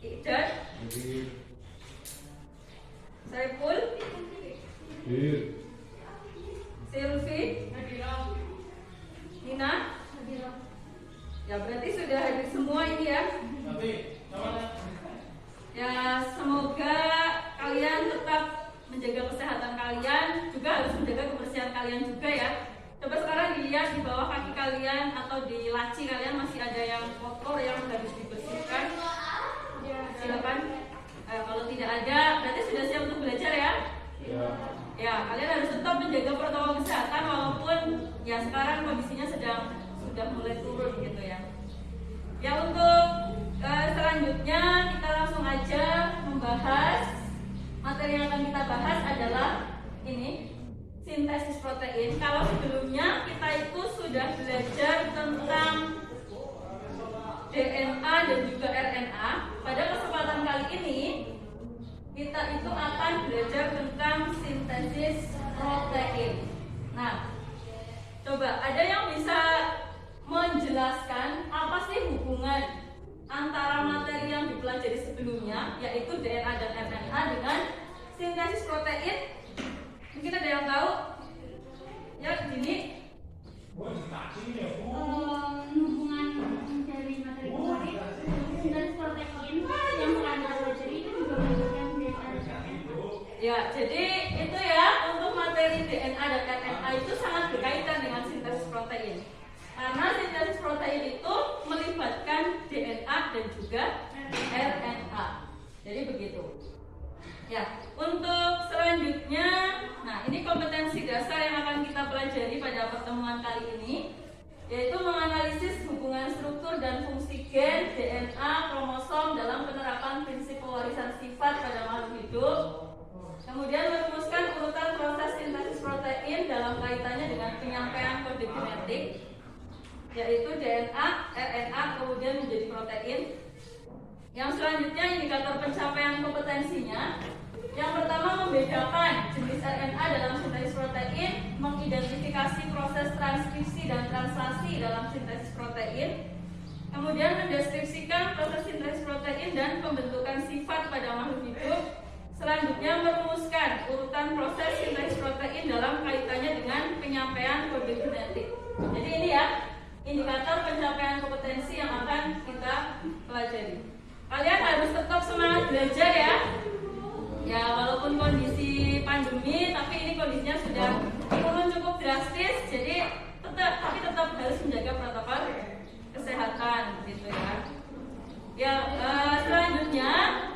Iqdad, Saiful, Silvi, Nina. Ya berarti sudah hadir semua ini ya. Ya semoga kalian tetap menjaga kesehatan kalian, juga harus menjaga kebersihan kalian juga ya. Coba sekarang dilihat di bawah kaki kalian atau di laci kalian masih ada yang kotor yang harus dibersihkan. Silakan. Kalau tidak ada, berarti sudah siap untuk belajar ya. Ya, kalian harus tetap menjaga protokol kesehatan walaupun ya sekarang kondisinya sudah mulai turun gitu ya. Ya untuk selanjutnya kita langsung aja membahas materi yang akan kita bahas adalah ini sintesis protein. Kalau sebelumnya kita itu sudah belajar tentang DNA dan juga RNA, pada kesempatan kali ini kita itu akan belajar tentang sintesis protein. Nah, coba ada yang bisa menjelaskan apa sih hubungan antara materi yang dipelajari sebelumnya, yaitu DNA dan RNA, dengan sintesis protein? Mungkin ada yang tahu? Ya, gini. Hubungan dari materi kemarin sintesis protein yang pernah belajar itu juga menunjukkan DNA. Ya, jadi itu ya, untuk materi DNA dan RNA itu sangat berkaitan dengan sintesis protein. Karena sintesis protein itu melibatkan DNA dan juga RNA. Jadi begitu. Ya, untuk selanjutnya, nah ini kompetensi dasar yang akan kita pelajari pada pertemuan kali ini, yaitu menganalisis hubungan struktur dan fungsi gen, DNA, kromosom dalam penerapan prinsip pewarisan sifat pada makhluk hidup. Kemudian merumuskan urutan proses sintesis protein dalam kaitannya dengan penyampaian kode genetik, yaitu DNA, RNA, kemudian menjadi protein. Yang selanjutnya indikator pencapaian kompetensinya. Yang pertama membedakan jenis RNA dalam sintesis protein, mengidentifikasi proses transkripsi dan translasi dalam sintesis protein, kemudian mendeskripsikan proses sintesis protein dan pembentukan sifat pada makhluk hidup. Selanjutnya merumuskan urutan proses sintesis protein dalam kaitannya dengan penyampaian kode genetik. Jadi ini ya indikator pencapaian kompetensi yang akan kita pelajari. Kalian harus tetap semangat belajar ya. Ya walaupun kondisi pandemi, tapi ini kondisinya sudah turun cukup drastis, jadi tetap harus menjaga protokol kesehatan gitu ya. Ya selanjutnya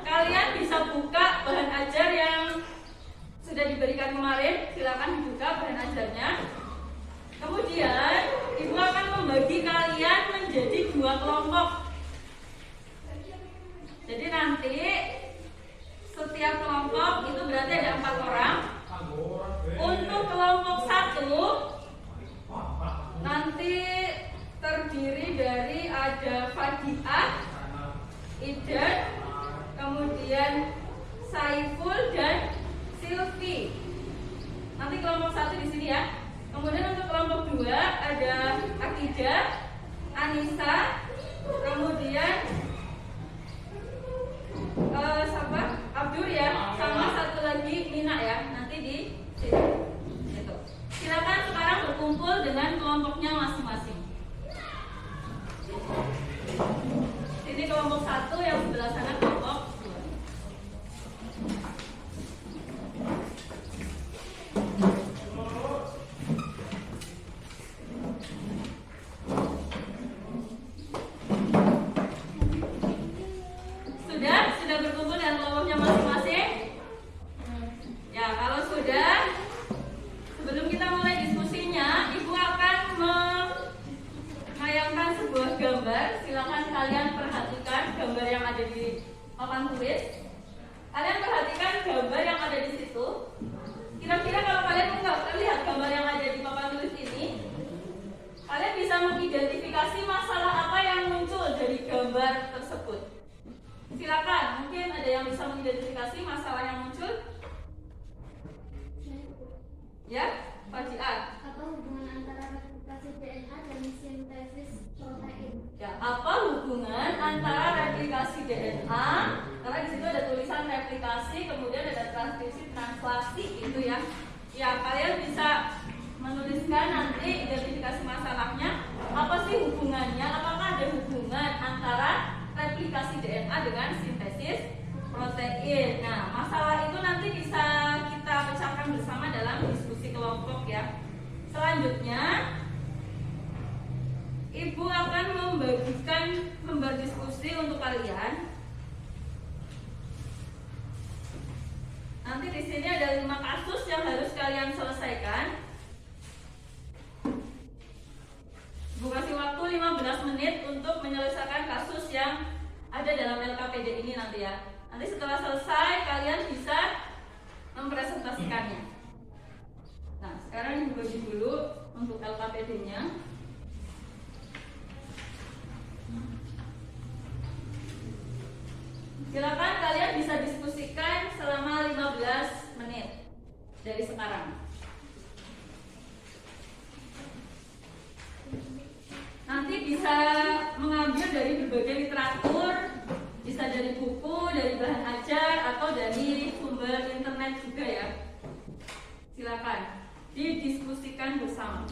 kalian bisa buka bahan ajar yang sudah diberikan kemarin. Silakan dibuka bahan ajarnya. Kemudian ibu akan membagi kalian menjadi 2 kelompok. Jadi nanti setiap kelompok itu berarti ada 4 orang. Untuk kelompok 1 nanti terdiri dari ada Fadiah, Iqdad, kemudian Saiful dan Silvi. Nanti kelompok 1 di sini ya. Kemudian untuk kelompok 2 ada Akidah, Anissa, kemudian Abdur ya, sama satu lagi Nina ya. Nanti di sini. Gitu. Silakan sekarang berkumpul dengan kelompoknya masing-masing. Sini kelompok 1, yang sebelah sana kelompok 2. Sudah berkumpul dengan kelompoknya masing-masing? Ya, kalau sudah, sebelum kita mulai diskusinya, Ibu akan menayangkan sebuah gambar. Silakan kalian perhatikan gambar yang ada di papan tulis. Kalian perhatikan gambar yang ada di situ. Kira-kira kalau kalian lihat gambar yang ada di papan tulis ini, kalian bisa mengidentifikasi masalah apa yang muncul dari gambar tersebut. Silakan, mungkin ada yang bisa mengidentifikasi masalah yang muncul? Ya, Fadiah. Apa hubungan antara replikasi DNA dan sintesis protein? Ya, apa hubungan antara replikasi DNA persuasi itu ya. Ya, kalian bisa menuliskan nanti identifikasi masalahnya. Apa sih hubungannya? Apakah ada hubungan antara replikasi DNA dengan sintesis protein? Nah, masalah itu nanti bisa kita pecahkan bersama dalam diskusi kelompok ya. Selanjutnya, Ibu akan berdiskusi untuk kalian. Nanti di sini ada 5 kasus yang harus kalian selesaikan. Ibu kasih waktu 15 menit untuk menyelesaikan kasus yang ada dalam LKPD ini nanti ya. Nanti setelah selesai kalian bisa mempresentasikannya. Nah, sekarang Ibu bagi dulu untuk LKPD-nya. Silakan kalian bisa diskusikan selama 15 menit dari sekarang. Nanti bisa mengambil dari berbagai literatur, bisa dari buku, dari bahan ajar, atau dari sumber internet juga ya. Silakan didiskusikan bersama.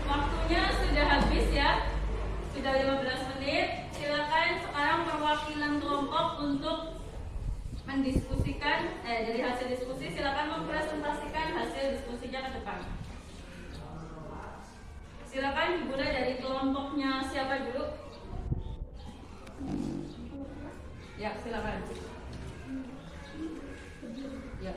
Waktunya sudah habis ya. Sudah 15 menit. Silakan sekarang perwakilan kelompok untuk mendiskusikan dari hasil diskusi, silakan mempresentasikan hasil diskusinya ke depan. Silakan dimulai dari kelompoknya siapa dulu? Ya, silakan. Ya.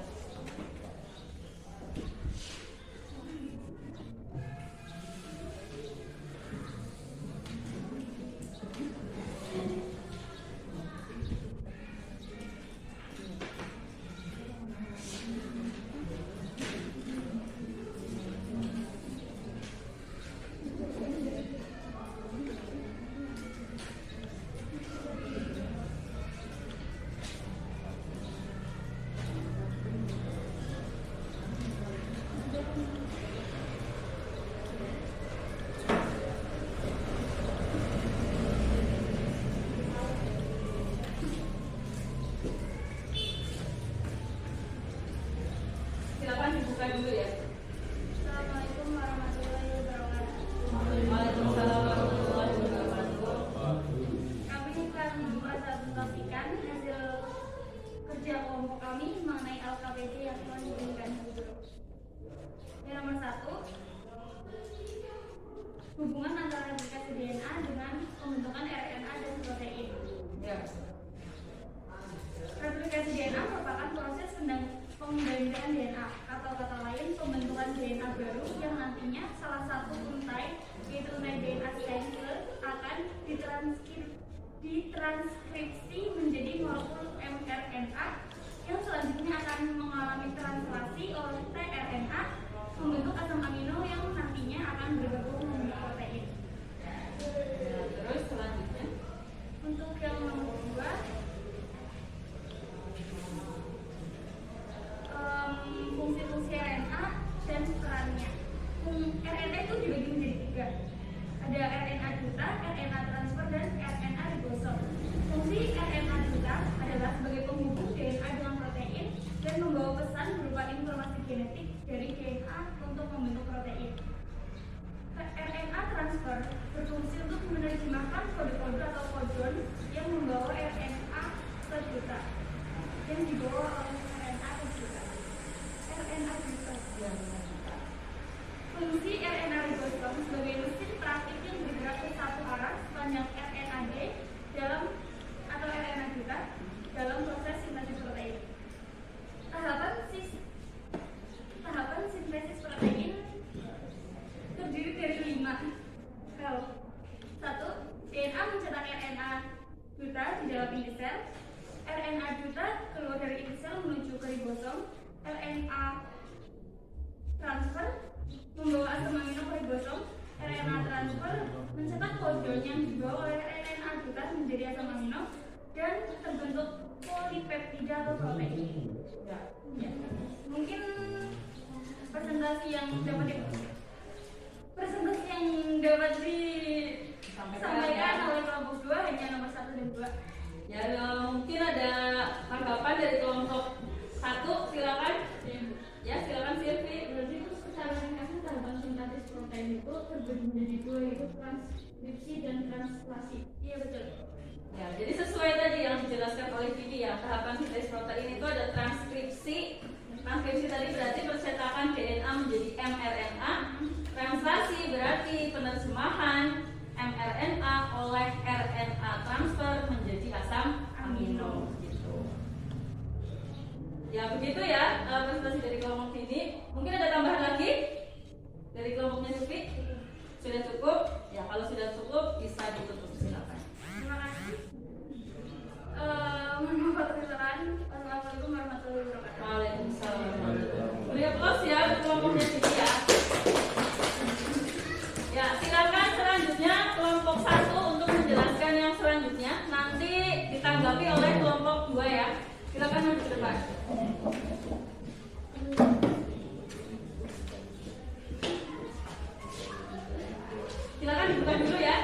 Silakan dibuka dulu ya. Assalamualaikum warahmatullahi wabarakatuh. Waalaikumsalam warahmatullahi wabarakatuh. Kami akan mempresentasikan hasil kerja kelompok kami mengenai LKPD yang telah diberikan guru. Yang nomor 1, hubungan antara replikasi DNA dengan pembentukan RNA dan protein. Ya. Replikasi DNA merupakan proses penggantian DNA atau kata lain pembentukan DNA baru yang nantinya salah satu untai yaitu untai DNA single akan ditranskripsi menjadi molekul mRNA yang selanjutnya akan mengalami translasi oleh tRNA membentuk asam amino yang nantinya akan bergabung membentuk protein. Terus selanjutnya Untuk yang nomor 2, fungsi-fungsi RNA dan perannya. RNA itu dibagi menjadi 3. Ada RNA duta, RNA transfer, dan RNA ribosom. Fungsi RNA duta adalah sebagai penghubung DNA dengan protein dan membawa pesan berupa informasi genetik dari DNA untuk membentuk protein. RNA transfer berfungsi untuk menerjemahkan kode-kode atau kodon yang membawa Duta yang dibawa oleh RNA Duta. RNA Duta. Fungsi RNA ribosom sebagai mesin praktik yang bergerak ke satu arah sepanjang RNAD dalam atau RNA Duta dalam proses sintesis protein. Tahapan sintesis protein terdiri dari 5 hal. 1. DNA mencetak RNA duta di dalam inti sel. RNA duta keluar dari inti sel menuju ke ribosom. RNA transfer membawa asam amino ke ribosom. RNA transfer mencetak kodon yang dibawa oleh RNA duta menjadi asam amino dan terbentuk polipeptida atau protein. Ya. Mungkin presentasi yang dapat disampaikan oleh kelompok 2 hanya nomor 1 dan 2. Ya, mungkin ada tanggapan dari kelompok 1, silakan. Ya, silakan Silvi. Berarti itu secara ringkasnya tahapan sintesis protein itu terbagi menjadi 2, yaitu transkripsi dan translasi. Iya betul. Ya, jadi sesuai tadi yang dijelaskan oleh Vicky ya, tahapan sintesis protein itu ada transkripsi. Transkripsi tadi berarti percetakan DNA menjadi mRNA. Translasi berarti penerjemahan mRNA oleh RNA transfer menjadi asam amino. Gitu. Ya begitu ya presentasi dari kelompok ini. Mungkin ada tambahan lagi dari kelompoknya Sufi? Sudah cukup? Ya kalau sudah cukup bisa ditutup, silakan. Terima kasih. Mohon maaf atas kesalahan. Wassalamualaikum warahmatullahi wabarakatuh. Waalaikumsalam. Beri aplaus ya untuk kelompoknya Sufi ya. Ya silakan selanjutnya kelompok 1 untuk menjelaskan yang selanjutnya. Nanti ditanggapi oleh kelompok 2 ya. Silakan maju ke depan. Silakan dibuka dulu ya.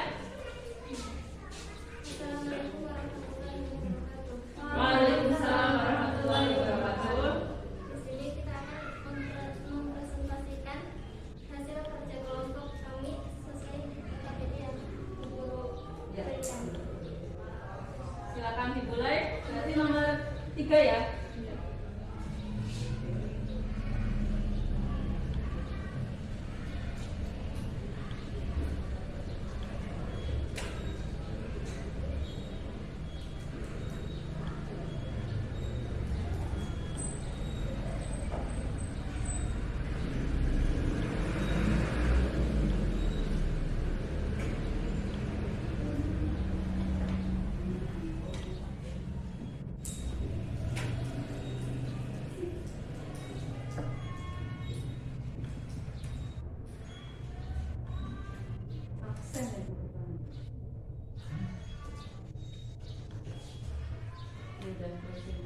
Assalamualaikum warahmatullahi wabarakatuh. Waalaikumsalam warahmatullahi wabarakatuh. Di sini kita akan mempresentasikan hasil kerja kelompok kami sesuai KPD yang guru Ya. berikan. Silakan dimulai. Berarti nomor 3 ya. Aksen ya bukan. Udah closing.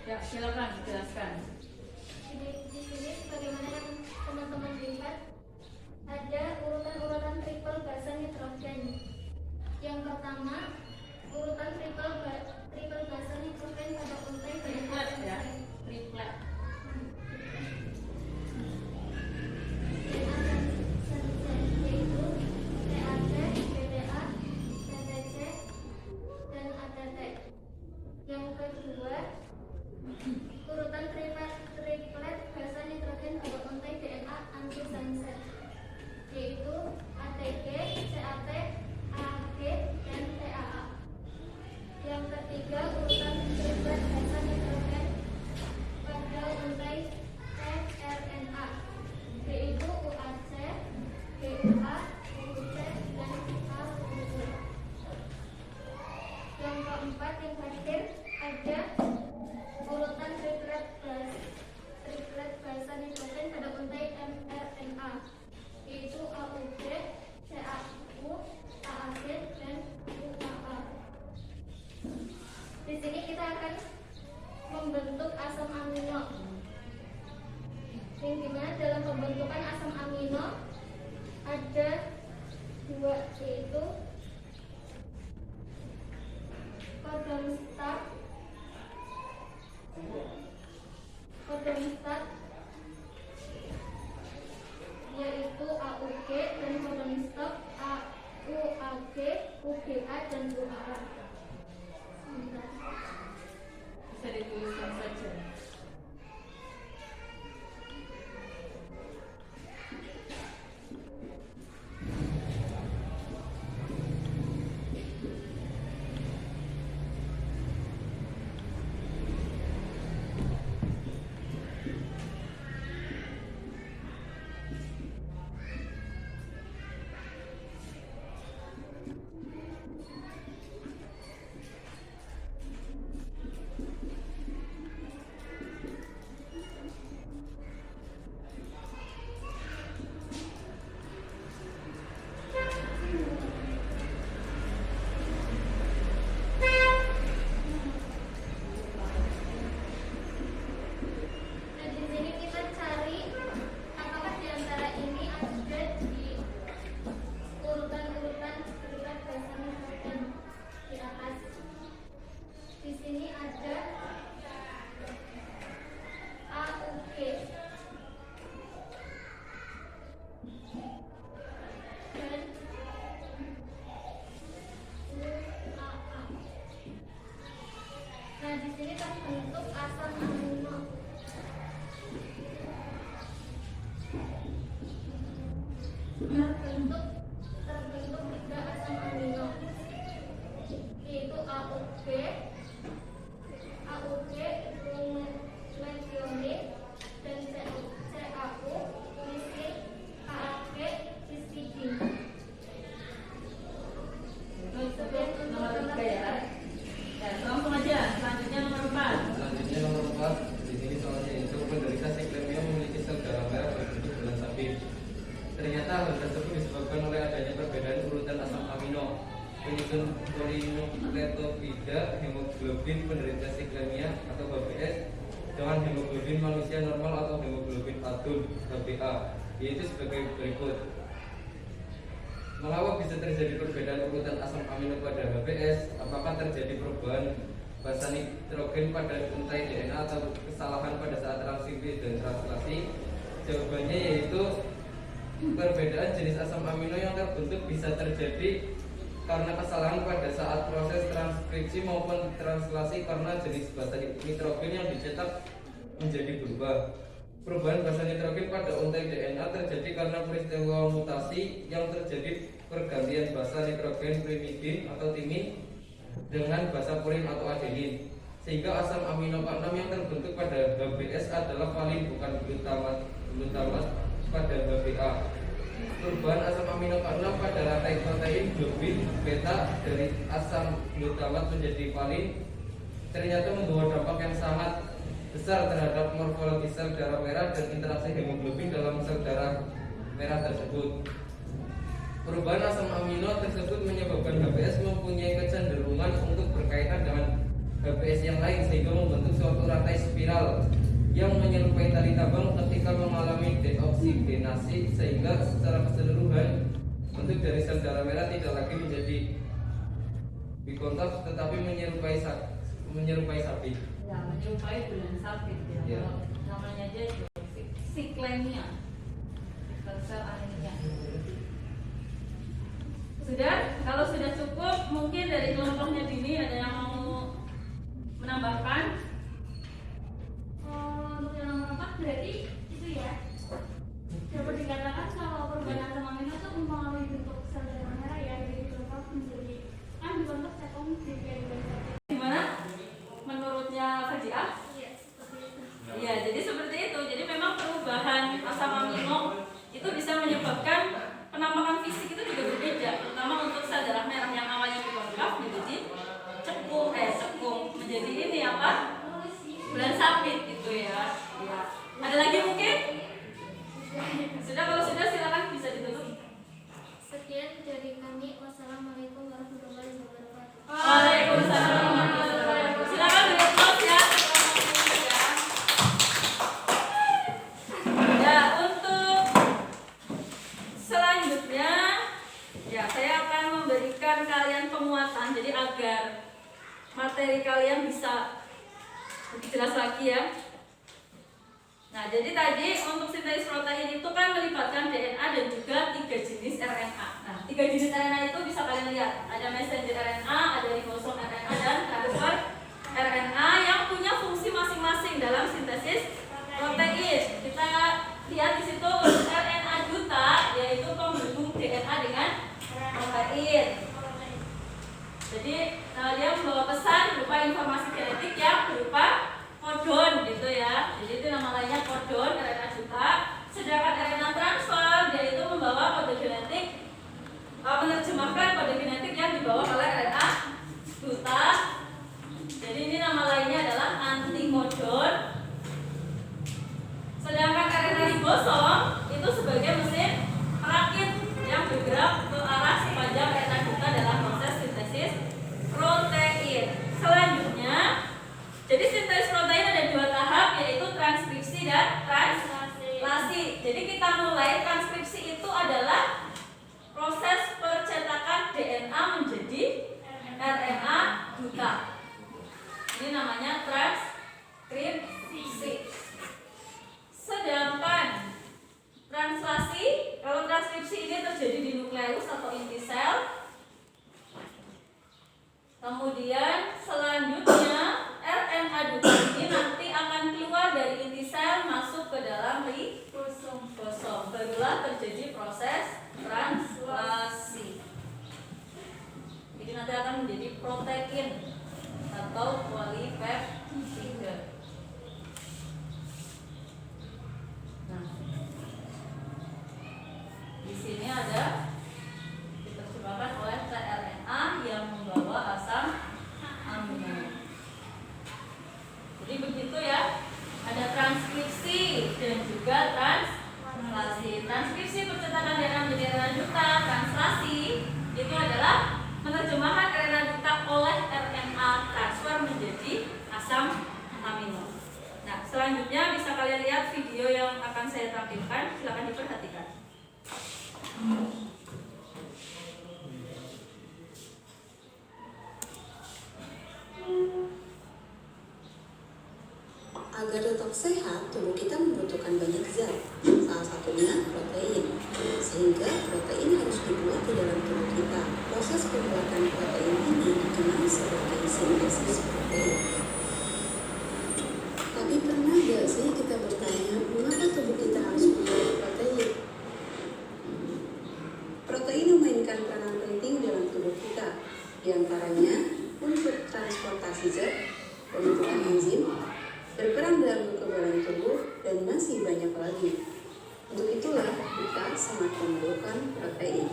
Ya, silakan jelaskan. Di sini sebagaimana yang teman-teman lihat ada urutan-urutan triple bahasa nitrogen. Yang pertama, urutan triple bahasa nitrogen pada untai Triplet ya, triplet. yaitu TAC, BDA, TTC, dan ATT. Yang kedua, urutan triplet bahasa nitrogen pada untai DNA antisense, yaitu ATG, CAT, AAG, dan TAA. Yang ketiga, urutan triplet bahasa nitrogen pada untai tRNA, yaitu UAC, GUA, UUC, dan AUU. Yang keempat, yang terakhir, ada urutan triplet bahasa nitrogen pada untai mRNA, yaitu AUG, CAU, AAG, dan UAA. Di sini kita akan membentuk asam amino. Yang dimana dalam pembentukan asam amino ada dua, yaitu codon start yaitu AUG, dan codon stop AUAG, UGA, dan UAA. Bisa dituliskan saja. Nah, di sini kita cari apakah di antara ini ada di urutan-urutan triplet bahasa nitrogen di atas. Di sini ada AUG dan UAA. Nah, di sini terbentuk asam amino. Terbentuk tiga asam amino, yaitu AUG, methionine, dan CAU, lisik, AAG, histidine. Untuk nomor 3 ya. Ya, langsung aja. Selanjutnya nomor 4. Selanjutnya nomor 4, di sini soalnya itu penderita siklemia memiliki sel darah merah berbentuk bulan sabit. Ternyata hal tersebut disebabkan oleh adanya perbedaan urutan asam amino. Penyusun polinukleotida hemoglobin penderita siklemia atau HBS dengan hemoglobin manusia normal atau hemoglobin adult HbA, yaitu sebagai berikut. Mengapa bisa terjadi perbedaan urutan asam amino pada HBS? Apakah terjadi perubahan basa nitrogen pada untai DNA atau kesalahan pada saat transkripsi dan translasi? Jawabannya yaitu perbedaan jenis asam amino yang terbentuk bisa terjadi karena kesalahan pada saat proses transkripsi maupun translasi karena jenis basa nitrogen yang dicetak menjadi berubah. Perubahan basa nitrogen pada untai DNA terjadi karena peristiwa mutasi yang terjadi pergantian basa nitrogen primidin atau timin dengan basa purin atau adenin. sehingga asam amino K6 yang terbentuk pada HBS adalah valin bukan glutamat pada HBA. Perubahan asam amino K6 pada rantai protein globin beta dari asam glutamat menjadi valin ternyata membawa dampak yang sangat besar terhadap morfologi sel darah merah dan interaksi hemoglobin dalam sel darah merah tersebut. Perubahan asam amino tersebut menyebabkan HBS mempunyai kecenderungan untuk berkaitan dengan HBS yang lain sehingga membentuk suatu rantai spiral yang menyerupai tali tambang ketika mengalami deoksigenasi, sehingga secara keseluruhan bentuk dari sel darah merah tidak lagi menjadi bikontaf tetapi menyerupai sapi. Ya, menyerupai bulan sabit ya. Ya. Namanya aja siklemia, sel anemia. Sudah, kalau sudah cukup, mungkin dari kelompoknya Dini ada yang mau menambahkan? Untuk yang nomor 4 berarti itu ya, dapat dikatakan kalau perubahan asam amino itu mempengaruhi bentuk sel darah merah ya, dari dibentuk menjadi kan dibentuk sekom Gimana? Menurutnya Fajiah? Iya, seperti itu. Iya, jadi seperti itu. Jadi memang perubahan asam amino itu bisa menyebabkan penampakan fisik itu juga berbeda, terutama untuk sel darah merah yang awalnya bikonkaf menjadi cekung menjadi ini apa? Bulan sabit gitu ya. Ya. Ada lagi mungkin? Sudah, kalau sudah silakan bisa ditutup. Sekian dari kami. Wassalamualaikum warahmatullahi wabarakatuh. Waalaikumsalam warahmatullahi wabarakatuh. Silakan di-close ya. Ya, untuk selanjutnya ya saya akan memberikan kalian penguatan jadi agar materi kalian bisa lebih jelas lagi ya. Nah, jadi tadi untuk sintesis protein itu kan melibatkan DNA dan juga 3 jenis RNA. Nah, 3 jenis RNA itu bisa kalian lihat. Ada messenger RNA, ada ribosom RNA, dan transfer RNA yang punya fungsi masing-masing dalam sintesis protein. Kita lihat di situ RNA duta yaitu penghubung DNA dengan protein. Jadi dia membawa pesan berupa informasi genetik yang berupa kodon gitu ya. Jadi itu nama lainnya kodon RNA duta. Sedangkan RNA transfer yaitu membawa kode genetik, menerjemahkan kode genetik yang dibawa oleh RNA duta. Jadi ini nama lainnya adalah antikodon. Sedangkan RNA ribosom itu sebagai mesin perakit yang bergerak ke arah sepanjang RNA duta dalam proses sintesis protein. Selanjutnya, jadi sintesis protein ada 2 tahap yaitu transkripsi dan translasi. Jadi kita mulai transkripsi itu adalah proses percetakan DNA menjadi RNA duta. Ini namanya transkripsi. Sedangkan translasi, kalau transkripsi ini terjadi di nukleus atau inti sel. Kemudian selanjutnya RNA duta ini nanti akan keluar dari inti sel masuk ke dalam ribosom. Barulah terjadi proses translasi. Jadi nanti akan menjadi protein atau polipeptida. Nah, di sini ada diterjemahkan oleh tRNA yang membawa asam amino. Jadi begitu ya. Ada transkripsi dan juga translasi. Transkripsi percetakan DNA menjadi RNA duta, translasi itu adalah menerjemahkan RNA duta oleh RNA transfer menjadi asam amino. Nah, selanjutnya bisa kalian lihat video yang akan saya tampilkan. Silakan diperhatikan. Agar tetap sehat, tubuh kita membutuhkan banyak zat, salah satunya protein. Sehingga protein harus dibuat di dalam tubuh kita. Proses pembuatan protein ini dikenal sebagai sintesis protein. Tapi pernah gak sih kita bertanya, mengapa tubuh kita harus membuat protein? Protein memainkan peranan penting dalam tubuh kita, di antaranya untuk transportasi zat, pembentukan enzim, berperan dalam kekebalan tubuh, dan masih banyak lagi. Untuk itulah kita sangat memerlukan protein.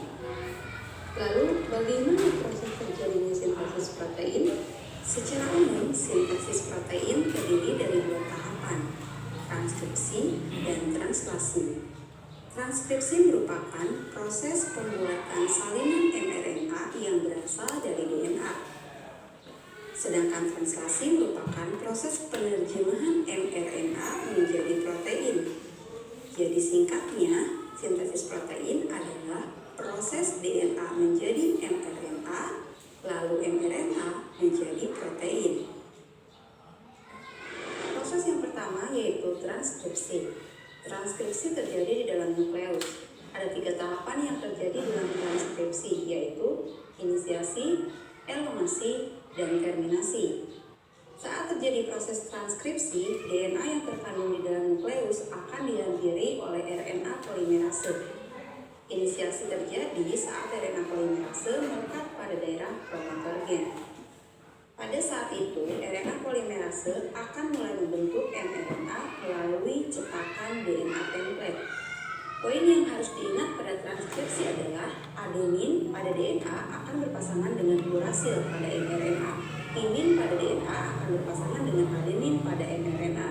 Lalu, bagaimana proses terjadinya sintesis protein? Secara umum, sintesis protein terdiri dari dua tahapan, transkripsi dan translasi. Transkripsi merupakan proses pembuatan salinan mRNA yang berasal dari DNA. Sedangkan translasi merupakan proses penerjemahan mRNA menjadi protein. Jadi singkatnya, sintesis protein adalah proses DNA menjadi mRNA, lalu mRNA menjadi protein. Proses yang pertama yaitu transkripsi. Transkripsi terjadi di dalam nukleus. Ada 3 tahapan yang terjadi dalam transkripsi, yaitu inisiasi, elongasi, dan terminasi. Saat terjadi proses transkripsi, DNA yang terkandung di dalam nukleus akan dihampiri oleh RNA polimerase. Inisiasi terjadi saat RNA polimerase melekat pada daerah promotor gen. Pada saat itu, RNA polimerase akan mulai membentuk mRNA melalui cetakan DNA template. Poin yang harus diingat pada transkripsi adalah adenin pada DNA akan berpasangan dengan urasil pada mRNA. Timin pada DNA akan berpasangan dengan adenin pada mRNA.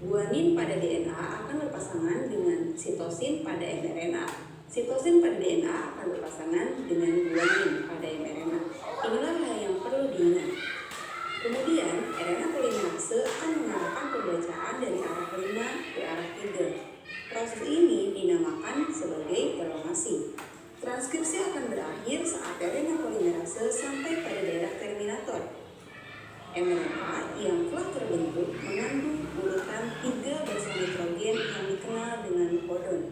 Guanin pada DNA akan berpasangan dengan sitosin pada mRNA. Sitosin pada DNA akan berpasangan dengan guanin pada mRNA. Inilah hal yang perlu diingat. Kemudian, RNA polimerase akan mengarahkan pembacaan dari arah 5 ke arah 3. Proses ini dinamakan sebagai elongasi. Transkripsi akan berakhir saat RNA polimerase sampai pada daerah terminator. mRNA yang telah terbentuk mengandung urutan 3 basan nitrogen yang dikenal dengan kodon.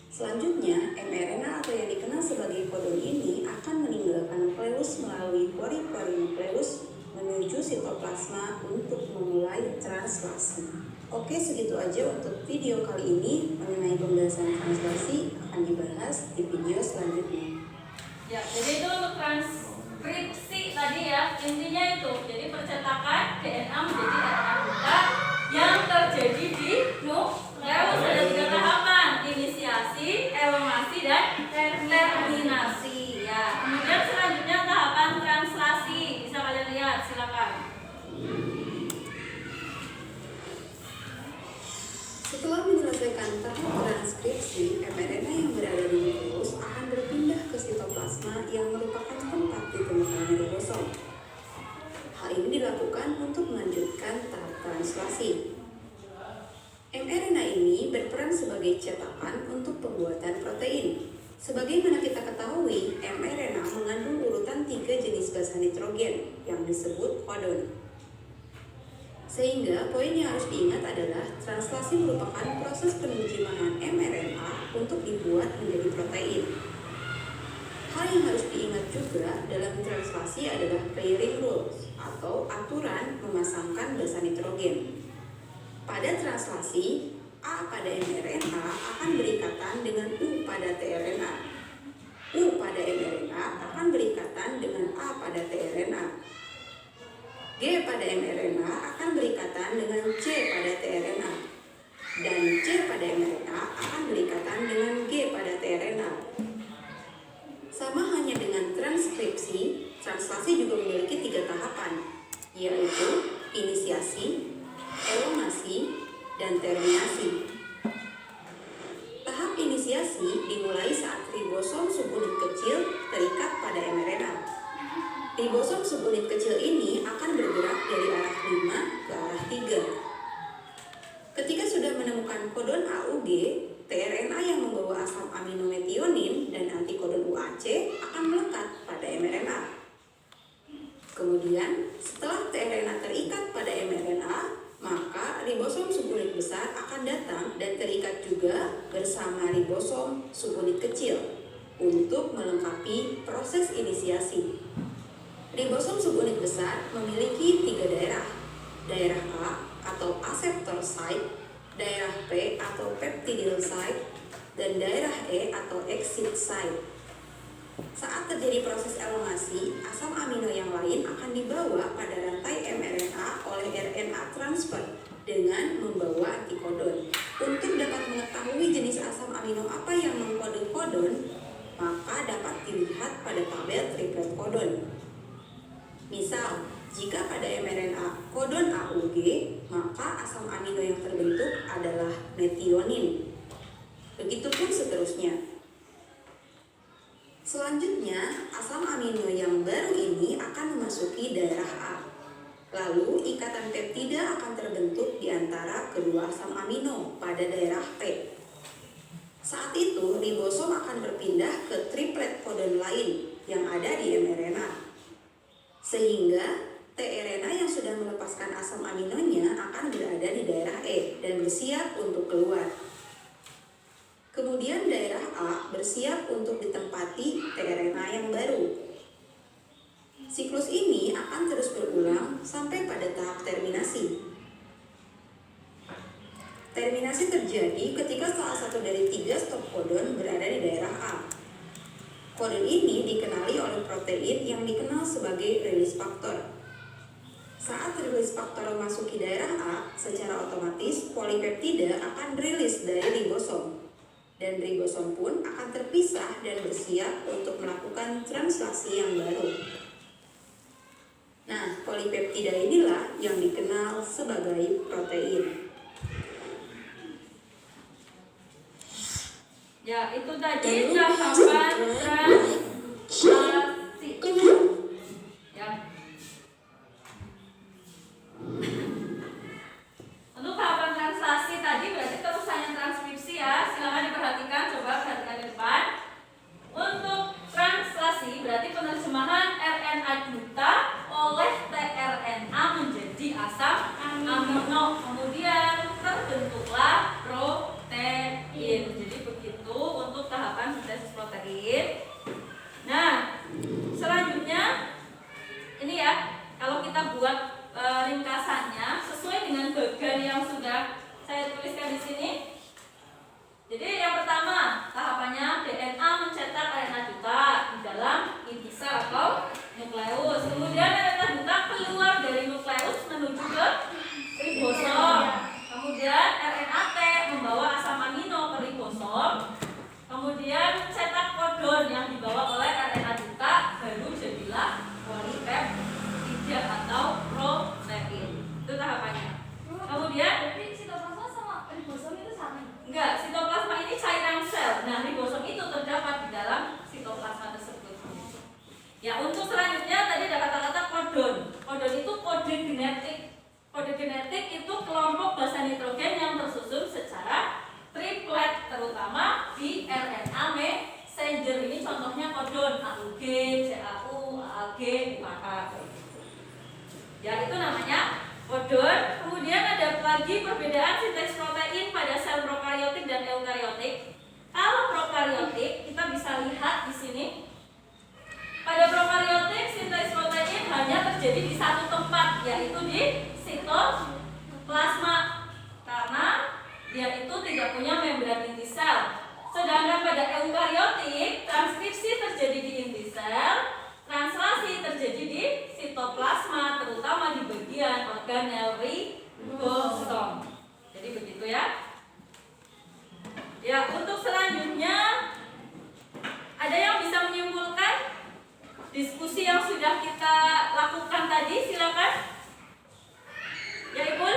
Selanjutnya, mRNA atau yang dikenal sebagai kodon ini akan meninggalkan nukleus melalui pori-pori nukleus menuju sitoplasma untuk memulai translasi. Oke, segitu aja untuk video kali ini. Mengenai pembahasan translasi akan dibahas di video selanjutnya. Ya, jadi itu untuk transkripsi tadi ya, intinya itu. Jadi percetakan DNA menjadi RNA duta yang terjadi di nukleus. Ada 3 tahapan, inisiasi, elongasi, dan terminasi. Ya, kemudian selanjutnya tahapan translasi. Bisa kalian lihat, silakan. Setelah menyelesaikan tahap transkripsi, mRNA yang berada di nukleus akan berpindah ke sitoplasma yang merupakan tempat ditemukannya ribosom. Hal ini dilakukan untuk melanjutkan tahap translasi. mRNA ini berperan sebagai cetakan untuk pembuatan protein. Sebagaimana kita ketahui, mRNA mengandung urutan 3 jenis basa nitrogen yang disebut kodon. Sehingga poin yang harus diingat adalah translasi merupakan proses penerjemahan mRNA untuk dibuat menjadi protein. Hal yang harus diingat juga dalam translasi adalah pairing rules atau aturan memasangkan basa nitrogen. Pada translasi, A pada mRNA akan berikatan dengan U pada tRNA. U pada mRNA akan berikatan dengan A pada tRNA. G pada mRNA akan berikatan dengan C pada tRNA. Dan C pada mRNA akan berikatan dengan G pada tRNA. Sama hanya dengan transkripsi, translasi juga memiliki 3 tahapan, yaitu inisiasi, elongasi, dan terminasi. Tahap inisiasi dimulai saat ribosom subunit kecil terikat pada mRNA. Ribosom subunit kecil ini akan bergerak dari arah 5 ke arah 3. Ketika sudah menemukan kodon AUG, tRNA yang membawa asam amino metionin dan antikodon UAC akan melekat pada mRNA. Kemudian, setelah tRNA terikat pada mRNA, maka ribosom subunit besar akan datang dan terikat juga bersama ribosom subunit kecil untuk melengkapi proses inisiasi. Ribosom subunit besar memiliki 3 daerah. Daerah A atau aseptor site, daerah P atau peptidyl site, dan daerah E atau exit site. Saat terjadi proses elongasi, asam amino yang lain akan dibawa pada rantai mRNA dengan membawa antikodon. Untuk dapat mengetahui jenis asam amino apa yang mengkode kodon, maka dapat dilihat pada tabel triplet kodon. Misal, jika pada mRNA kodon AUG, maka asam amino yang terbentuk adalah metionin. Begitupun seterusnya. Selanjutnya, asam amino yang baru ini akan memasuki daerah A. Lalu, ikatan peptida akan terbentuk di antara kedua asam amino pada daerah P. Saat itu, ribosom akan berpindah ke triplet kodon lain yang ada di mRNA. Sehingga, tRNA yang sudah melepaskan asam aminonya akan berada di daerah E dan bersiap untuk keluar. Kemudian daerah A bersiap untuk ditempati tRNA yang baru. Siklus ini akan terus berulang sampai pada tahap terminasi. Terminasi terjadi ketika salah satu dari 3 stop kodon berada di daerah A. Kodon ini dikenali oleh protein yang dikenal sebagai release factor. Saat release factor memasuki daerah A, secara otomatis polipeptida akan rilis dari ribosom. Dan ribosom pun akan terpisah dan bersiap untuk melakukan translasi yang baru. Nah, polipeptida inilah yang dikenal sebagai protein. Ya, itu tadi tahapan translasi. Ya. Untuk tahapan translasi tadi berarti terusannya transkripsi ya. Silakan diperhatikan, coba perhatikan di depan. Untuk translasi berarti penerjemahan RNA duta oleh tRNA menjadi asam amino. Kemudian terbentuklah protein. Jadi begitu untuk tahapan sintesis protein. Nah, selanjutnya ini ya, kalau kita buat ringkasannya sesuai dengan bagan yang sudah saya tuliskan di sini. Jadi yang pertama tahapannya DNA mencetak RNA duta di dalam inti sel atau nukleus. Kemudian RNA duta keluar dari nukleus menuju ke ribosom. Kemudian RNA T membawa asam amino ke ribosom. Kemudian mencetak kodon yang dibawa oleh RNA duta, baru jadilah polipeptida atau protein. Itu tahapannya. Kemudian Berarti sitoplasma sama ribosom itu sama? enggak, sitoplasma ini cairan sel. Nah, ribosom itu terdapat di dalam sitoplasma tersebut. Ya, untuk selanjutnya tadi ada kata-kata kodon. Kodon itu kode genetik. Kode genetik itu kelompok basa nitrogen yang tersusun secara triplet, terutama di RNA messenger. Ini contohnya kodon AUG, CAU, AG, UAK. Ya, itu namanya kodon. Kemudian ada lagi perbedaan sintesis protein pada sel prokariotik dan eukariotik. Kalau prokariotik kita bisa lihat di sini. Pada prokariotik sintesis protein hanya terjadi di satu tempat, yaitu di sitoplasma, karena dia itu tidak punya membran inti sel. Sedangkan pada eukariotik transkripsi terjadi di inti sel, translasi terjadi di sitoplasma, terutama di bagian organel ribosom. Jadi begitu ya. Ya, untuk selanjutnya ada yang bisa menyimpulkan diskusi yang sudah kita lakukan tadi? Silakan. Ya, Ibu.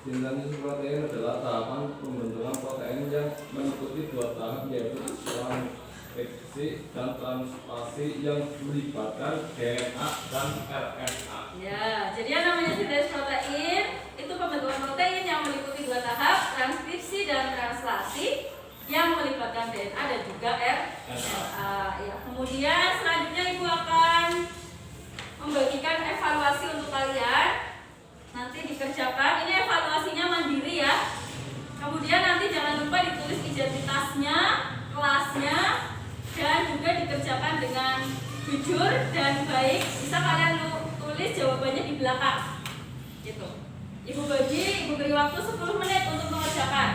Sintesis protein adalah tahapan pembentukan protein yang meliputi 2 tahap, yaitu transkripsi dan translasi yang melibatkan DNA dan RNA. Ya, jadi yang namanya sintesis protein itu pembentukan protein yang meliputi 2 tahap, transkripsi dan translasi yang melibatkan DNA dan juga RNA. Ya, kemudian selanjutnya Ibu akan membagikan evaluasi untuk kalian. Nanti dikerjakan. Ini evaluasinya mandiri ya. Kemudian nanti jangan lupa ditulis identitasnya, kelasnya, dan juga dikerjakan dengan jujur dan baik. Bisa kalian tulis jawabannya di belakang. Gitu. Ibu beri waktu 10 menit untuk mengerjakan.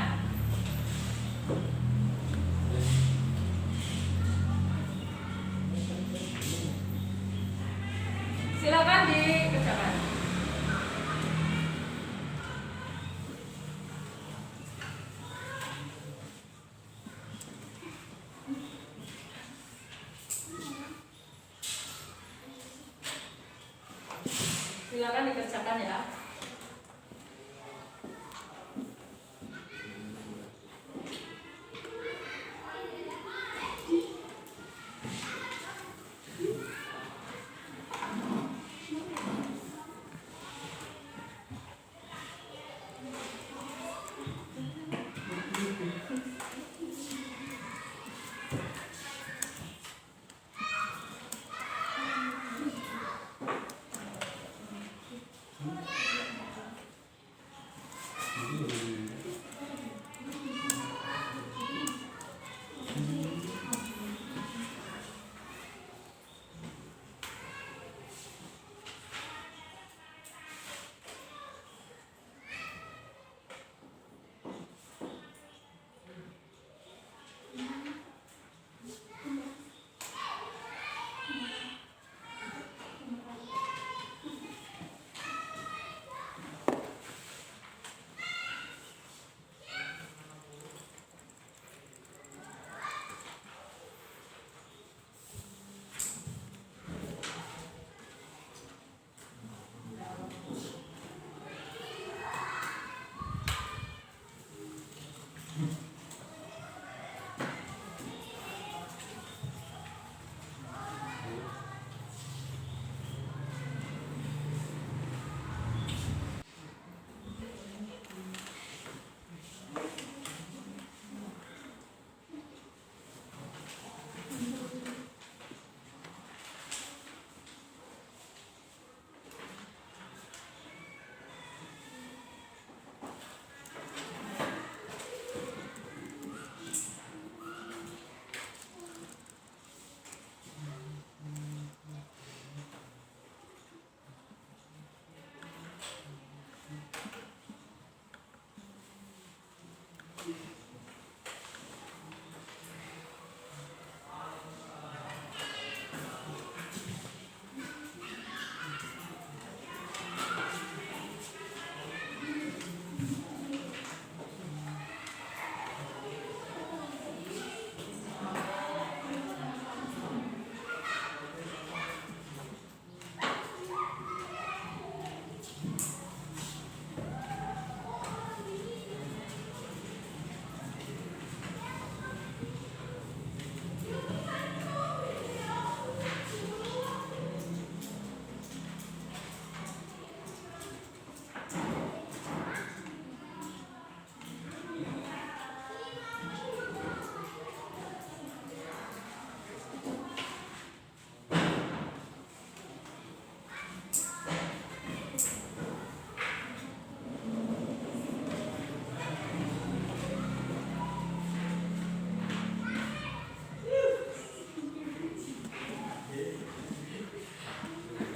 Silakan dikerjakan. Silakan dikerjakan ya.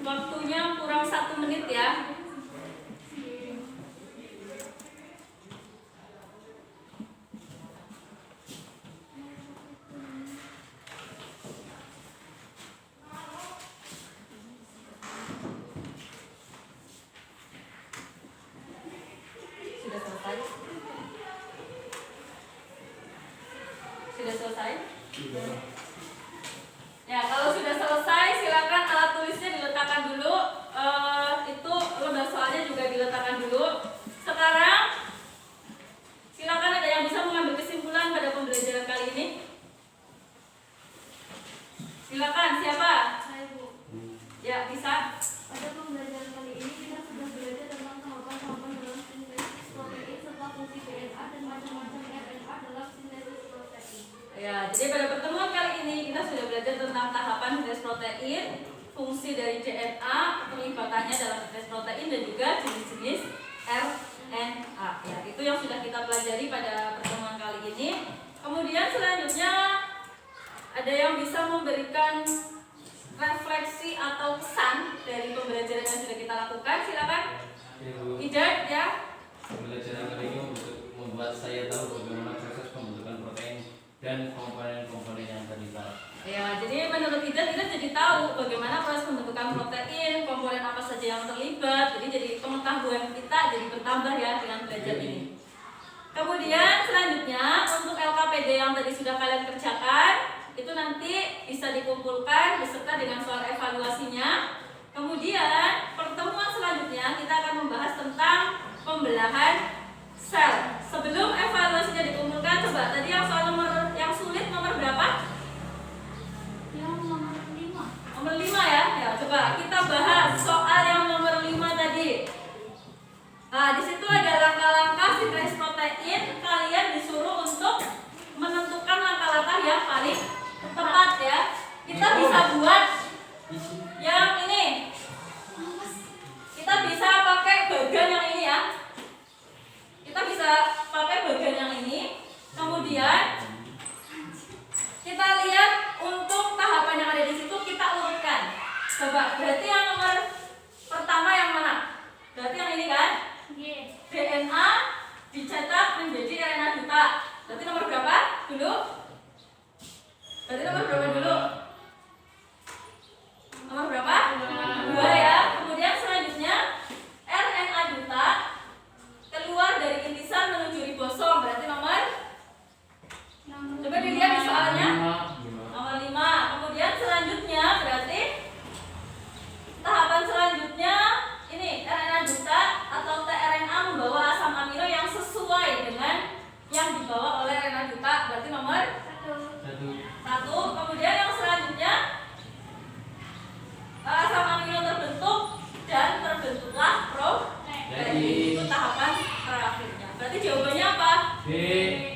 Waktunya kurang 1 menit ya. Sudah selesai? Sudah selesai? Ya, kalau sudah selesai silakan alat tulisnya diletakkan dulu. Itu lembar soalnya juga diletakkan dulu. Sekarang silakan, ada yang bisa mengambil kesimpulan pada pembelajaran kali ini? Silakan, siapa? Saya Bu. Ya, bisa. Pada pembelajaran kali ini kita sudah belajar tentang tahapan-tahapan dalam sintesis protein serta fungsi DNA dan macam-macam RNA dalam sintesis protein. Ya, jadi pada pertemuan kali ini kita sudah belajar tentang tahapan sintesis protein, fungsi dari DNA, perlibatannya dalam sintesis protein dan juga jenis-jenis RNA. Ya, itu yang sudah kita pelajari pada pertemuan kali ini. Kemudian selanjutnya ada yang bisa memberikan refleksi atau kesan dari pembelajaran yang sudah kita lakukan. Silakan. Ijaz ya. Pembelajaran kali ini membuat saya tahu bagaimana proses pembentukan protein dan komponen-komponen yang terlibat. Ya, jadi menurut Ijaz kita jadi tahu bagaimana proses pembentukan protein, komponen apa saja yang terlibat. Jadi pengetahuan kita jadi bertambah ya dengan belajar ini. Kemudian selanjutnya untuk LKPD yang tadi sudah kalian kerjakan itu nanti bisa dikumpulkan beserta dengan soal evaluasinya. Kemudian pertemuan selanjutnya pembelahan sel. Sebelum evaluasinya dikumpulkan, coba tadi yang soal yang sulit nomor berapa? Yang nomor 5. Nomor 5 ya. Ya, coba kita bahas soal yang nomor 5 tadi. Nah, di situ ada langkah-langkah sintesis protein. Kalian disuruh untuk menentukan langkah-langkah yang paling tepat ya. Kita bisa buat yang ini. Kita bisa pakai bagan yang ini ya. Kita bisa pakai bagan yang ini. Kemudian kita lihat untuk tahapan yang ada di situ kita urutkan. Coba, berarti yang nomor pertama yang mana? Berarti yang ini kan? DNA dicetak menjadi RNA duta. Berarti nomor berapa dulu? Berarti nomor berapa dulu? Nomor berapa? 2 ya. Kemudian selanjutnya RNA duta keluar dari intisan menuju ribosom. Berarti nomor? Coba dilihat di soalnya. Nomor 5. Kemudian selanjutnya berarti tahapan selanjutnya ini RNA duta atau tRNA membawa asam amino yang sesuai dengan yang dibawa oleh RNA duta. Berarti nomor 1. Kemudian yang selanjutnya asam amino terbentuk dan terbentuklah protein. Itu tahapan terakhirnya. Berarti jawabannya apa? D.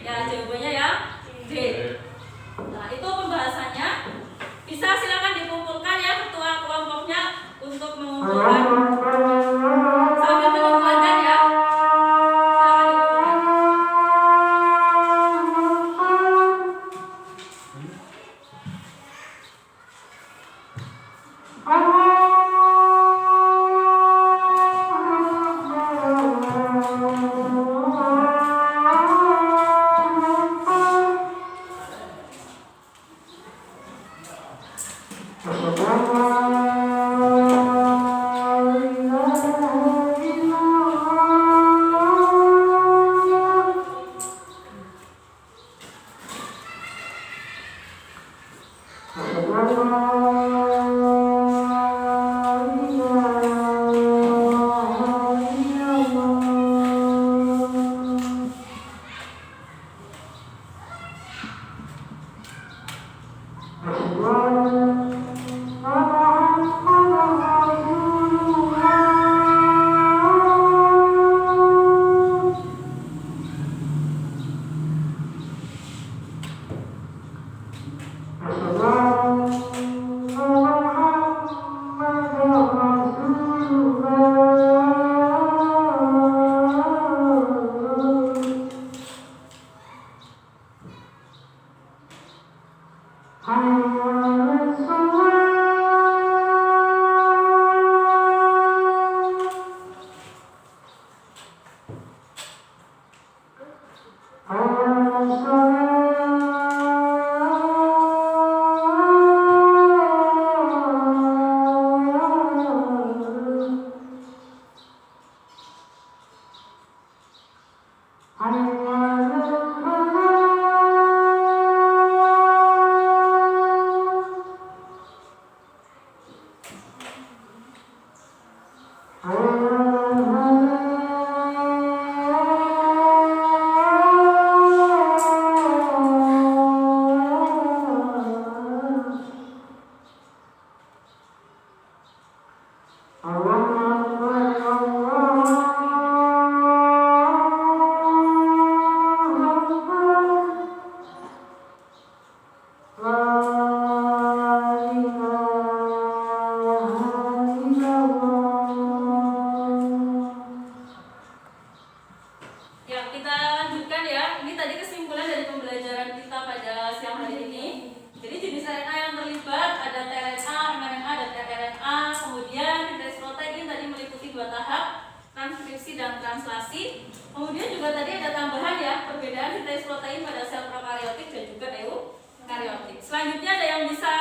Ya, jawabannya yang D. Nah, itu pembahasannya. Bisa silakan dikumpulkan ya ketua kelompoknya untuk mengumpulkan sambil menunggu adzan ya. Silakan Ya, kita lanjutkan ya. Ini tadi kesimpulan dari pembelajaran kita pada siang hari ini. Jadi jenis RNA yang terlibat ada tRNA, mRNA, dan tRNA. Kemudian sintesis protein tadi meliputi 2 tahap, transkripsi dan translasi. Kemudian juga tadi ada tambahan ya, perbedaan sintesis protein pada sel prokaryotik dan juga eukaryotik. Selanjutnya ada yang bisa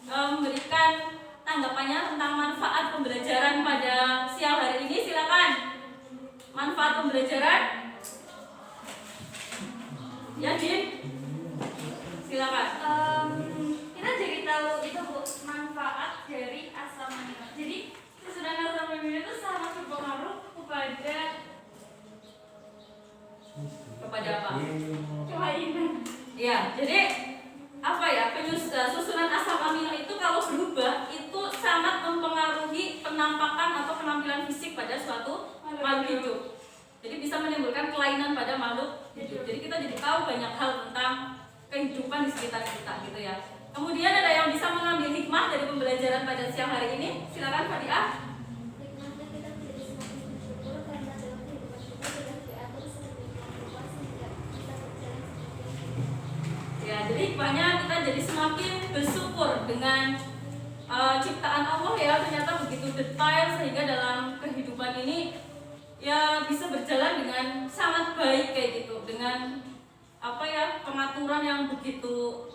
memberikan tanggapannya tentang manfaat pembelajaran pada siang hari ini. Silakan. Manfaat pembelajaran? Ya, Din? Silakan. Kita jadi tahu itu Bu, manfaat dari asam amino. Jadi kesudahan asam amino itu sangat berpengaruh kepada ya. Jadi apa ya, susunan asam amino itu kalau berubah itu sangat mempengaruhi penampakan atau penampilan fisik pada suatu makhluk hidup. Jadi bisa menimbulkan kelainan pada makhluk hidup. Jadi kita jadi tahu banyak hal tentang kehidupan di sekitar kita gitu ya. Kemudian ada yang bisa mengambil hikmah dari pembelajaran pada siang hari ini. Silakan Fadiah. Hikmahnya kita menjadi semakin bersyukur karena dalam kehidupan kita sudah diatur sedemikian rupa sehingga bisa berjalan seperti ini. Ya, jadi hikmahnya kita jadi semakin bersyukur dengan ciptaan Allah ya, ternyata begitu detail sehingga dalam kehidupan ini ya bisa berjalan dengan sangat baik kayak gitu, dengan apa ya, pengaturan yang begitu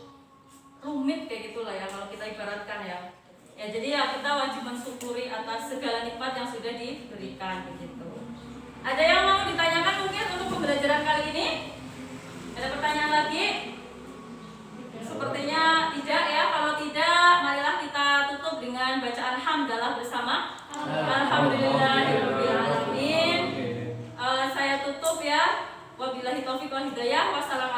rumit kayak gitulah ya kalau kita ibaratkan ya. Ya jadi ya kita wajib mensyukuri atas segala nikmat yang sudah diberikan begitu. Ada yang mau ditanyakan mungkin untuk pembelajaran kali ini? Ada pertanyaan lagi? Sepertinya tidak ya. Kalau tidak, marilah kita tutup dengan bacaan hamdalah bersama. Alhamdulillahirobbilalamin. Saya tutup ya. Wabillahi taufiq wal hidayah. Wassalamualaikum